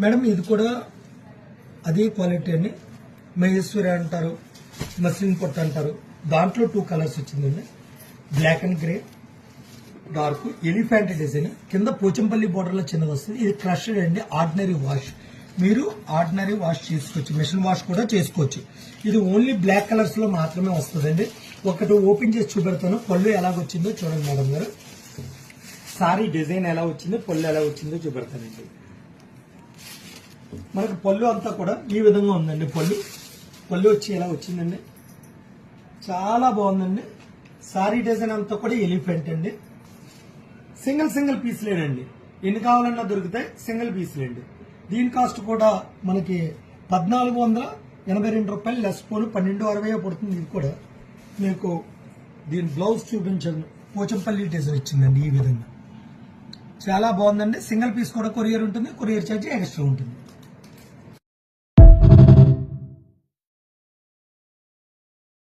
Madam ఇది కూడా అదే క్వాలిటీ అండి. మహేశ్వరి అంటారు, మస్లిన్ పొట్టు అంటారు. దాంట్లో 2 కలర్స్ వచ్చిందండి. Black and grey, dark, elephant design, కింద పోచంపల్లి బోర్డర్ లో చిన్నది వస్తుంది. ఇది క్రష్డ్ అండి, ఆర్డినరీ వాష్. మీరు ఆర్డినరీ వాష్ చేసుకోవచ్చు, మిషన్ వాష్ కూడా చేసుకోవచ్చు. ఇది ఓన్లీ బ్లాక్ కలర్స్ లో మాత్రమే వస్తుందండి. ఒకటి ఓపెన్ చేసి చూపెడతాను. పళ్ళు ఎలాగొచ్చిందో చూడండి మేడం గారు. సారీ డిజైన్ ఎలా వచ్చిందో, పళ్ళు ఎలా వచ్చిందో చూపెడతానండి. మనకు పళ్ళు అంతా కూడా ఈ విధంగా ఉందండి. పళ్ళు వచ్చి ఎలా వచ్చిందండి, చాలా బాగుందండి. సారీ డిజైన్ అంతా కూడా ఎలిఫెంట్ అండి. సింగిల్ పీస్లేనండి. ఎన్ని కావాలన్నా దొరుకుతాయి, సింగిల్ పీస్లేండి. దీని కాస్ట్ కూడా మనకి 1482 రూపాయలు లెస్ పోను 1260 పడుతుంది. ఇది కూడా మీకు దీని బ్లౌజ్ చూపించండి. పోచంపల్లి డిజైన్ ఇచ్చిందండి ఈ విధంగా. చాలా బాగుందండి. సింగిల్ పీస్ కూడా కొరియర్ ఉంటుంది, కొరియర్ ఛార్జ్ ఎక్స్ట్రా ఉంటుంది.